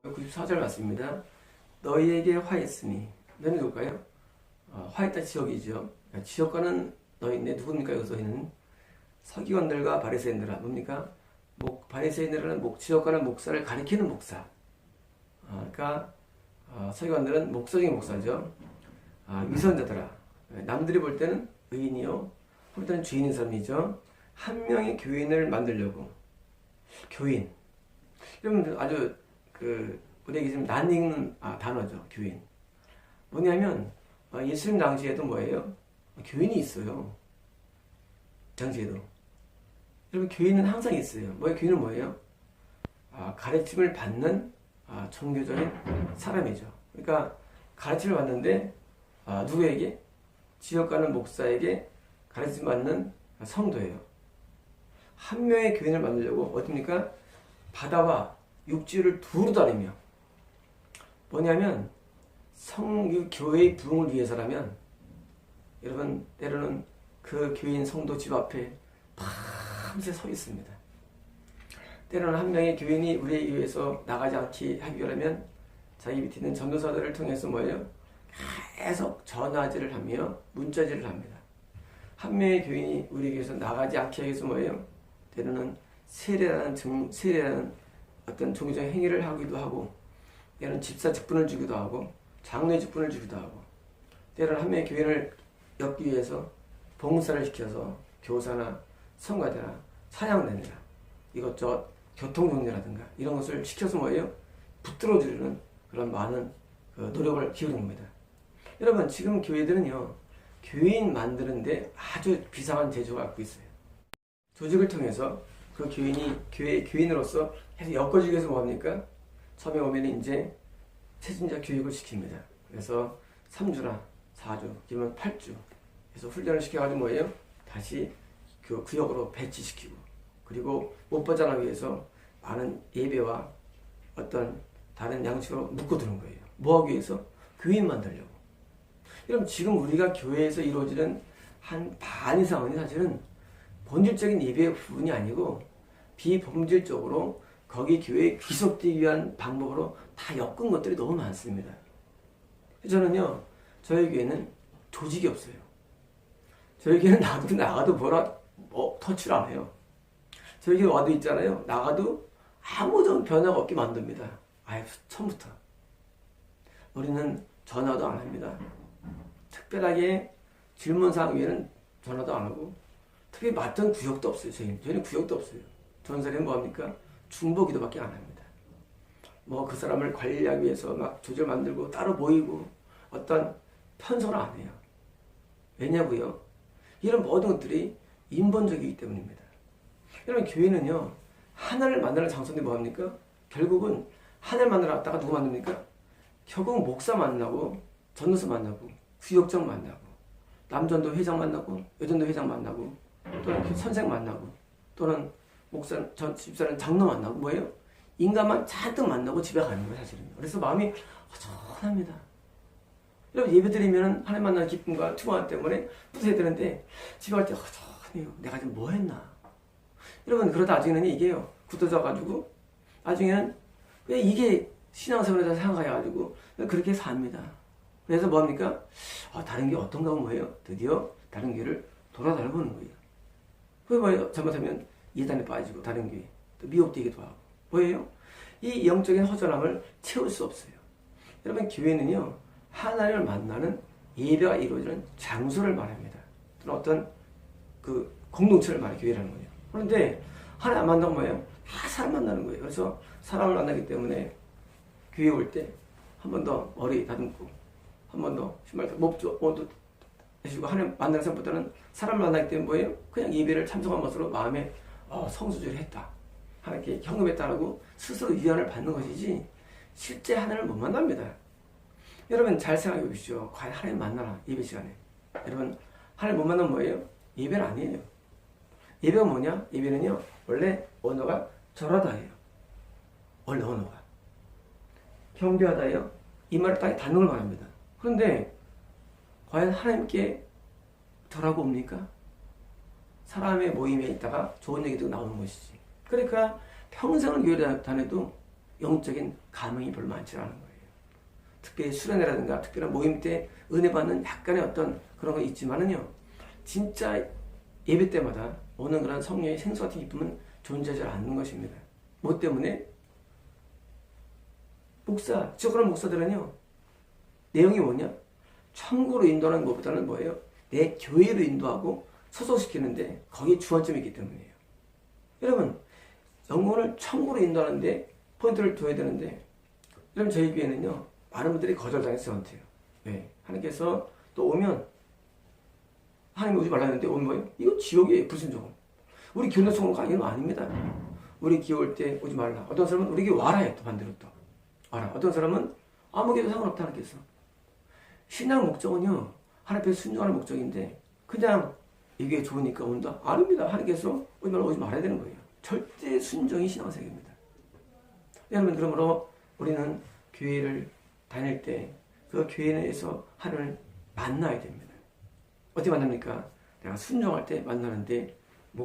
94절 맞습니다. 너희에게 화했으니. 너희는 누굴까요? 화했다 지역이죠. 지역과는 너희인데 누굽니까? 여기서 너희는 서기관들과 바리새인들아. 뭡니까? 바리새인들은 지역과는 목사를 가리키는 목사. 그러니까 서기관들은 목적인 목사죠. 위선자들아. 남들이 볼 때는 의인이요, 볼 때는 죄인인 사람이죠. 한 명의 교인을 만들려고. 교인. 여러분 아주 우리에게 지금 낯익는 단어죠. 교인. 뭐냐면 예수님 당시에도 뭐예요? 교인이 있어요. 당시에도. 여러분 교인은 항상 있어요. 교인은 뭐예요? 가르침을 받는 종교적인 사람이죠. 그러니까 가르침을 받는데 누구에게? 지역가는 목사에게 가르침 받는 성도예요. 한 명의 교인을 만들려고 어떻습니까? 바다와 육지를 두루 다니며, 뭐냐면 교회의 부흥을 위해서라면 여러분 때로는 그 교인 성도 집 앞에 밤새 서 있습니다. 때로는 한 명의 교인이 우리의 교회에서 나가지 않게 하기 위하면 자기 밑에 있는 전도사들을 통해서 뭐예요? 계속 전화질을 하며 문자질을 합니다. 한 명의 교인이 우리 교회에서 나가지 않게 하기 위해서 뭐예요? 때로는 세례라는 어떤 종교적 행위를 하기도 하고, 때로는 집사 직분을 주기도 하고, 장로의 직분을 주기도 하고, 때로는 한 명의 교인을 엮기 위해서 봉사를 시켜서 교사나 성가대나 찬양대나 이것저것 교통정리라든가 이런 것을 시켜서 뭐예요? 붙들어 주려는 그런 많은 노력을 기울인 겁니다. 여러분 지금 교회들은요, 교인 만드는데 아주 비상한 재주가 갖고 있어요. 조직을 통해서 그 교인으로서 계속 엮어주기 위해서 뭐합니까? 처음에 오면 이제 세진자 교육을 시킵니다. 그래서 3주나 4주, 길면 8주 그래서 훈련을 시켜가지고 뭐예요? 다시 그 구역으로 배치시키고, 그리고 못 빠져나가기 위해서 많은 예배와 어떤 다른 양식으로 묶어두는 거예요. 뭐 하기 위해서? 교인 만들려고. 여러분 지금 우리가 교회에서 이루어지는 한 반 이상은 사실은 본질적인 예배의 부분이 아니고 비본질적으로 거기 교회에 귀속되기 위한 방법으로 다 엮은 것들이 너무 많습니다. 저는요, 저희 교회는 조직이 없어요. 저희 교회는 나가도 터치를 안 해요. 저희 교회 와도 있잖아요. 나가도 아무런 변화가 없게 만듭니다. 처음부터. 우리는 전화도 안 합니다. 특별하게 질문사항 외에는 전화도 안 하고, 특히 맡은 구역도 없어요. 저희는 구역도 없어요. 전설에는 뭐합니까? 중보기도밖에 안 합니다. 그 사람을 관리하기 위해서 막 조직을 만들고 따로 모이고 어떤 편성을 안 해요. 왜냐고요? 이런 모든 것들이 인본적이기 때문입니다. 여러분 교회는요, 하나를 만나는 장소인데 뭐합니까? 결국은 하나를 만나러 왔다가 누구 만납니까? 결국 목사 만나고 전도사 만나고 구역장 만나고 남전도 회장 만나고 여전도 회장 만나고 또는 선생 만나고 또는 집사는 장로 만나고 뭐예요? 인간만 잔뜩 만나고 집에 가는 거예요, 사실은. 그래서 마음이 허전합니다. 여러분 예배 드리면 하나님 만나는 기쁨과 투망 때문에 뿌듯해야 되는데 집에 갈 때 허전해요. 내가 지금 뭐 했나? 여러분 그러다 나중에는 이게요, 굳어져가지고 나중에는 왜 이게 신앙생활에 대해서 생각해가지고 그렇게 삽니다. 그래서 뭐합니까? 다른 게 어떤가 하면 뭐예요? 드디어 다른 길을 돌아다녀보는 거예요. 그게 뭐예요? 잘못하면 예단에 빠지고 다른 교회 또 미혹되기도 하고. 뭐예요? 이 영적인 허전함을 채울 수 없어요. 여러분 교회는요, 하나님을 만나는 예배가 이루어지는 장소를 말합니다. 또는 어떤 그 공동체를 말해 교회라는 거예요. 그런데 하나님 안 만나면 뭐예요? 사람 만나는 거예요. 그래서 사람을 만나기 때문에 교회 올 때 한 번 더 머리 다듬고 한 번 더 신발 목도 해주고 하나님 만나는 사람보다는 사람을 만나기 때문에 뭐예요? 그냥 예배를 참석한 것으로 마음에 성수주를 했다, 하나님께 경험했다라고 스스로 위안을 받는 것이지 실제 하나님을 못 만납니다. 여러분 잘 생각해 보십시오. 과연 하나님 만나라 예배 시간에. 여러분 하나님 못 만나면 뭐예요? 예배는 아니에요. 예배가 뭐냐? 예배는요, 원래 언어가 절하다예요. 원래 언어가 경배하다예요. 이 말을 딱 닿는 걸 말합니다. 그런데 과연 하나님께 절하고 옵니까? 사람의 모임에 있다가 좋은 얘기 듣고 나오는 것이지. 그러니까 평생을 교회 다녀도 영적인 감흥이 별로 많지 않은 거예요. 특별히 수련회라든가 특별한 모임 때 은혜 받는 약간의 어떤 그런 거 있지만은요, 진짜 예배 때마다 오는 그런 성령의 생수 같은 기쁨은 존재하지 않는 것입니다. 뭐 때문에? 지옥가는 목사들은요, 내용이 뭐냐? 천국으로 인도하는 것보다는 뭐예요? 내 교회로 인도하고 소속시키는데 거기에 주안점이 있기 때문이에요. 여러분, 영혼을 천국으로 인도하는데 포인트를 둬야 되는데, 여러분, 저희 교회는요, 많은 분들이 거절당해서 저한테요. 왜? 하나님께서 또 오면, 하나님 오지 말라 했는데 오면 뭐예요? 이거 지옥이에요, 불순종은. 우리 교회 속으로 가기는 아닙니다. 우리 기회 올 때 오지 말라. 어떤 사람은 우리 교회 와라 해, 또 반대로 또. 와라. 어떤 사람은 아무 교회도 상관없다 하나님께서. 신앙 목적은요, 하나님 앞에 순종하는 목적인데, 그냥 이게 좋으니까 온다? 아닙니다. 하나님께서 오지 말아야 되는 거예요. 절대 순종이 신앙생활입니다. 여러분, 그러므로 우리는 교회를 다닐 때 그 교회 내에서 하나님을 만나야 됩니다. 어떻게 만납니까? 내가 순종할 때 만나는데,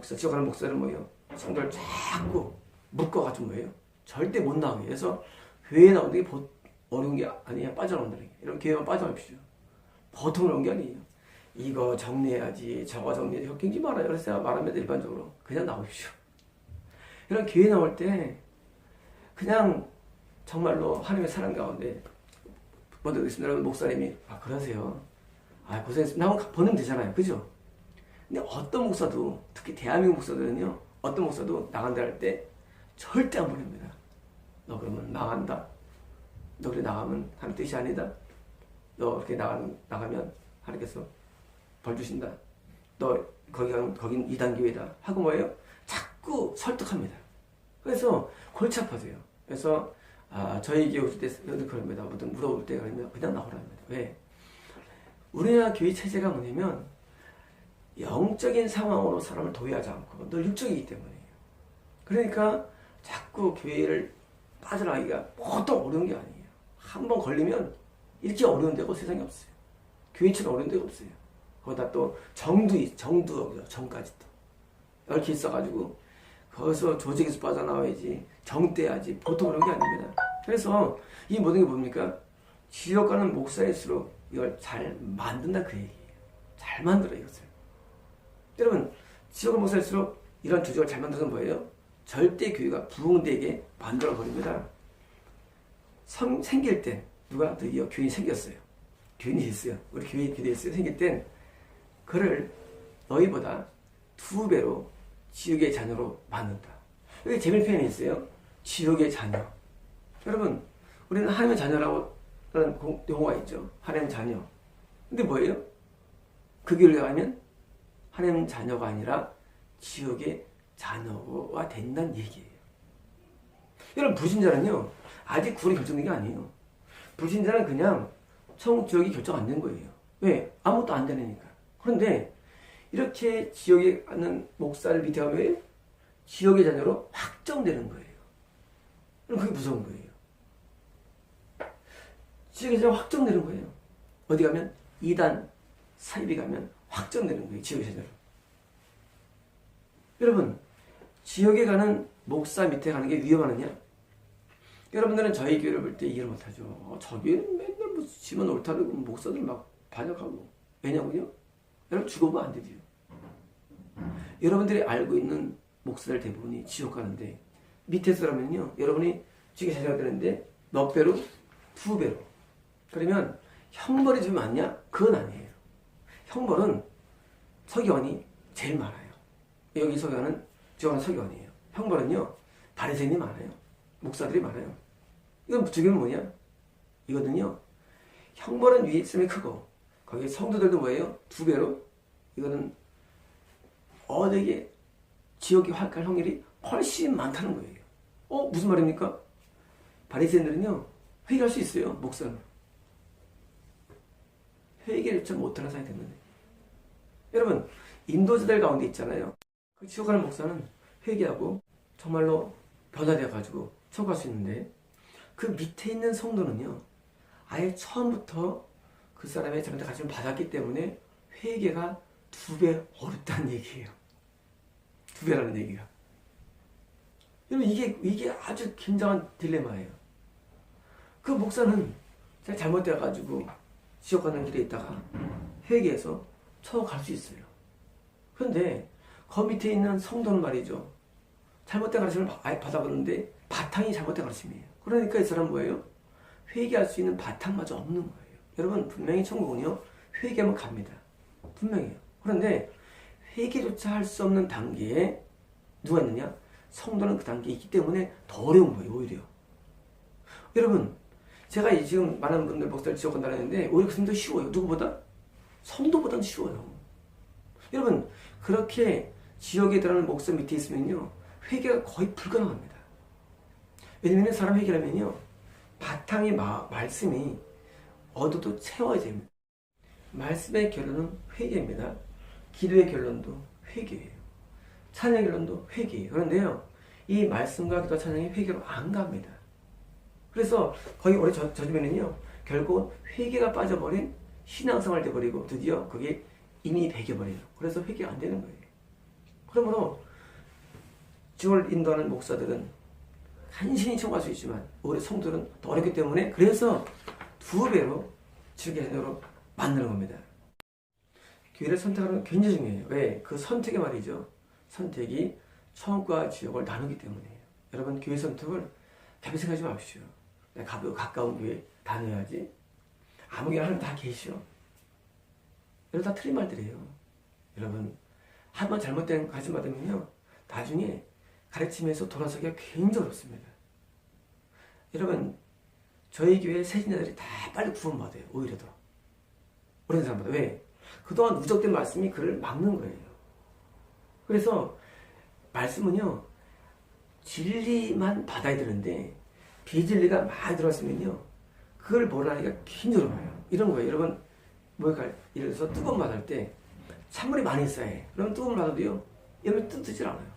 지옥가는 목사는 뭐예요? 성도를 자꾸 묶어가지고 뭐예요? 절대 못 나오게 해서 교회에 나오는 게 어려운 게 아니야. 빠져나온다는 게. 이런 교회만 빠져나오십시오. 보통 어려운 게 아니에요. 이거 정리해야지, 저거 정리해야지. 격경지 말아요. 그래서 제가 말합니다. 일반적으로. 그냥 나오십시오. 이런 교회 나올 때 그냥 정말로 하나님의 사랑 가운데 먼저 있습니다. 여러분, 목사님이 그러세요. 고생했습니다. 나오면 보내면 되잖아요. 그죠? 근데 어떤 목사도, 특히 대한민국 목사들은요, 어떤 목사도 나간다 할 때 절대 안 보냅니다. 너 그러면 나간다. 너 그래 나가면 하나님 뜻이 아니다. 너 그렇게 나가면 하나님께서 벌 주신다. 너 거긴 이단교회다. 하고 뭐예요? 자꾸 설득합니다. 그래서 골치 아파져요. 그래서 저희 교회 오실 때 그럽니다. 아무튼 물어볼 때 그냥 나오라 합니다. 왜? 우리나라 교회 체제가 뭐냐면 영적인 상황으로 사람을 도외하지 않고 늘 육적이기 때문이에요. 그러니까 자꾸 교회를 빠져나가기가 보통 어려운 게 아니에요. 한번 걸리면 이렇게 어려운 데가 세상에 없어요. 교회처럼 어려운 데가 없어요. 거기다 또 정까지 또 얽혀 있어가지고 거기서 조직에서 빠져나와야지, 정떼야지. 보통 그런 게 아닙니다. 그래서 이 모든 게 뭡니까? 지옥 가는 목사일수록 이걸 잘 만든다, 그 얘기예요. 잘 만들어, 이것을. 여러분, 지옥 가는 목사일수록 이런 조직을 잘 만들어서 뭐예요? 절대 교회가 부흥되게 만들어버립니다. 생길 때 누가 드디어 교인이 생겼어요. 교인이 있어요. 우리 교회 기대했어요. 생길 땐 그를 너희보다 2배로 지옥의 자녀로 만든다. 여기 재미있는 표현이 있어요. 지옥의 자녀. 여러분, 우리는 하나님의 자녀라고 하는 용어가 있죠. 하나님 자녀. 근데 뭐예요? 그 길을 가면 하나님 자녀가 아니라 지옥의 자녀가 된다는 얘기예요. 여러분, 불신자는요, 아직 구원이 결정된 게 아니에요. 불신자는 그냥 천국 지옥이 결정 안 된 거예요. 왜? 아무것도 안 되니까. 그런데 이렇게 지옥에 가는 목사를 밑에 가면 지옥의 자녀로 확정되는 거예요. 그럼 그게 무서운 거예요. 지옥의 자녀로 확정되는 거예요. 어디 가면? 이단 사입이 가면 확정되는 거예요. 지옥의 자녀로. 여러분, 지옥에 가는 목사 밑에 가는 게 위험하느냐? 여러분들은 저희 교회를 볼 때 이해를 못하죠. 저 교회는 맨날 뭐 지만 옳다고 목사들 막 반역하고. 왜냐고요? 여러분, 죽어보면 안 되죠. 여러분들이 알고 있는 목사들 대부분이 지옥 가는데, 밑에 사람은요, 여러분이 지금 자녀가 되는데 몇 배로? 2배로. 그러면 형벌이 좀 많냐? 그건 아니에요. 형벌은 서기관이 제일 많아요. 여기 서기관은 지옥 가는 서기관이에요. 형벌은요, 바리새인이 많아요. 목사들이 많아요. 이건 주교는 뭐냐? 이거는요, 형벌은 위에 있음이 크고, 거기에 성도들도 뭐예요? 2배로? 이거는 되게 지옥에 갈 확률이 훨씬 많다는 거예요. 무슨 말입니까? 바리새인들은요, 회개할 수 있어요. 목사는 회개조차 못하는 사람이 때문에. 여러분, 인도자들 가운데 있잖아요. 그 지옥 가는 목사는 회개하고 정말로 변화되어가지고 천국 갈 수 있는데, 그 밑에 있는 성도는요, 아예 처음부터 그 사람의 잘못된 가르침을 받았기 때문에 회개가 2배 어렵다는 얘기예요. 2배라는 얘기가. 여러분 이게 아주 굉장한 딜레마예요. 그 목사는 제가 잘못돼가지고 지옥 가는 길에 있다가 회개해서 천국 갈 수 있어요. 그런데 그 밑에 있는 성도는 말이죠. 잘못된 가르침을 받아봤는데 바탕이 잘못된 가르침이에요. 그러니까 이 사람은 뭐예요? 회개할 수 있는 바탕마저 없는 거예요. 여러분 분명히 천국은요. 회개하면 갑니다. 분명해요. 그런데 회개조차 할 수 없는 단계에 누가 있느냐? 성도는 그 단계에 있기 때문에 더 어려운 거예요. 오히려. 여러분 제가 지금 많은 분들 목사를 지옥 간다고 했는데 오히려 그 더 쉬워요. 누구보다? 성도보다는 쉬워요. 여러분 그렇게 지옥에 들어가는 목사 밑에 있으면요. 회개가 거의 불가능합니다. 왜냐면 사람 회개라면요. 바탕의 말씀이 얻어도 채워야 됩니다. 말씀의 결론은 회개입니다. 기도의 결론도 회개예요. 찬양의 결론도 회개예요. 그런데요. 이 말씀과 기도 찬양이 회개로 안 갑니다. 그래서 거의 오래 젖으면은요. 결국 회개가 빠져버린 신앙생활 돼버리고 드디어 그게 이미 배겨버려요. 그래서 회개가 안 되는 거예요. 그러므로 지옥을 인도하는 목사들은 간신히 청구할 수 있지만 오히려 성도는 더 어렵기 때문에 그래서 2배로 지옥으로 만드는 겁니다. 교회를 선택하는 건 굉장히 중요해요. 왜? 그 선택이 말이죠. 선택이 천국과 지옥을 나누기 때문이에요. 여러분 교회 선택을 가볍게 생각하지 마십시오. 내가 가까운 교회 다녀야지. 아무개나 하나님 다 계시오. 여러분 다 틀린 말들이에요. 여러분 한 번 잘못된 가르침 받으면요. 나중에 가르침에서 돌아서기가 굉장히 어렵습니다. 여러분 저희 교회 세진자들이 다 빨리 구원받아요. 오히려 더. 오랜 사람보다. 왜? 그동안 누적된 말씀이 그를 막는 거예요. 그래서 말씀은요. 진리만 받아야 되는데 비진리가 많이 들어왔으면요. 그걸 몰라내기가 굉장히 어려워요. 이런 거예요. 여러분 예를 들어서 뜨거운 맛 할 때 찬물이 많이 있어야 해. 그러면 뜨거운 맛 하도요. 여러분 뜯어지질 않아요.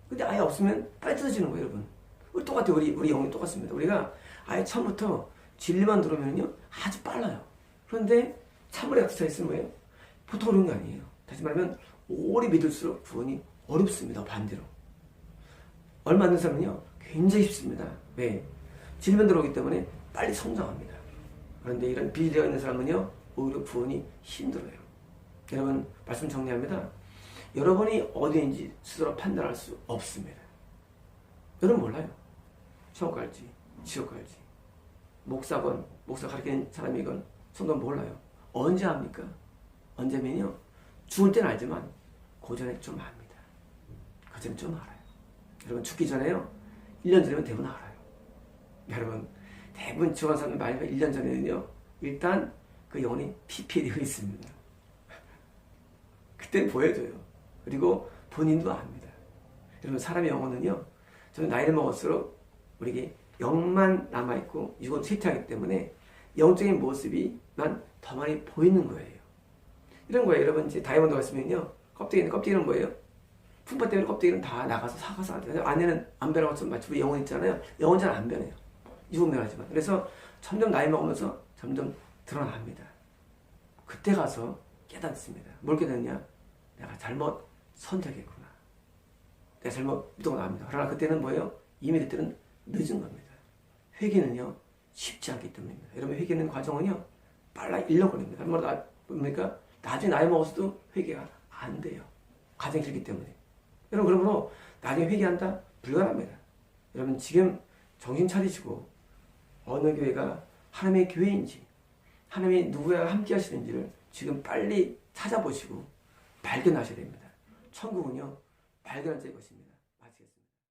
근데 아예 없으면 빨리 뜯어지는 거예요. 여러분. 똑같아요. 우리 영이 똑같습니다. 우리가 아예 처음부터 진리만 들어오면요. 아주 빨라요. 그런데 찬물에 갇혀 있으면 뭐예요? 보통 어려운 게 아니에요. 다시 말하면 오래 믿을수록 구원이 어렵습니다. 반대로. 얼마 안 된 사람은요. 굉장히 쉽습니다. 왜? 진리만 들어오기 때문에 빨리 성장합니다. 그런데 이런 비리가 있는 사람은요. 오히려 구원이 힘들어요. 여러분 말씀 정리합니다. 여러분이 어디인지 스스로 판단할 수 없습니다. 여러분 몰라요. 천국 갈지 지옥 갈지 목사 가르치는 사람이건 성도는 몰라요. 언제 합니까? 언제면요. 죽을 때는 알지만 그 전에 좀 압니다. 그 전에 좀 알아요. 여러분 죽기 전에요. 1년 전이면 대부분 알아요. 여러분 대부분 지옥 간 사람들 말하면 1년 전에는요. 일단 그 영혼이 피폐되어 있습니다. 그때 보여줘요. 그리고 본인도 압니다. 여러분 사람의 영혼은요. 저는 나이를 먹을수록 우리에게 영만 남아있고 육은 쇠퇴하기 때문에 영적인 모습이만 더 많이 보이는 거예요. 이런 거예요. 여러분 이제 다이아몬드가 있으면요. 껍데기는 뭐예요? 풍파 때문에 껍데기는 다 나가서 사가서 안에는 안 변하고 좀 마치 우리 영혼 있잖아요. 영혼 잘 안 변해요. 육은 변하지만. 그래서 점점 나이 먹으면서 점점 드러납니다. 그때 가서 깨닫습니다. 뭘 깨닫냐? 내가 잘못 선택했구나. 내가 잘못 믿고 나갑니다. 그러나 그때는 뭐예요? 이미 그때는 늦은 겁니다. 회개는요 쉽지 않기 때문입니다. 여러분 회개는 과정은요 빨라 1년 걸립니다. 뭡니까? 나중에 나이 먹어서도 회개가 안 돼요. 과정이 길기 때문에. 여러분 그러므로 나중에 회개한다? 불가능합니다. 여러분 지금 정신 차리시고 어느 교회가 하나님의 교회인지 하나님이 누구와 함께 하시는지를 지금 빨리 찾아보시고 발견하셔야 됩니다. 천국은요 발견할 것입니다.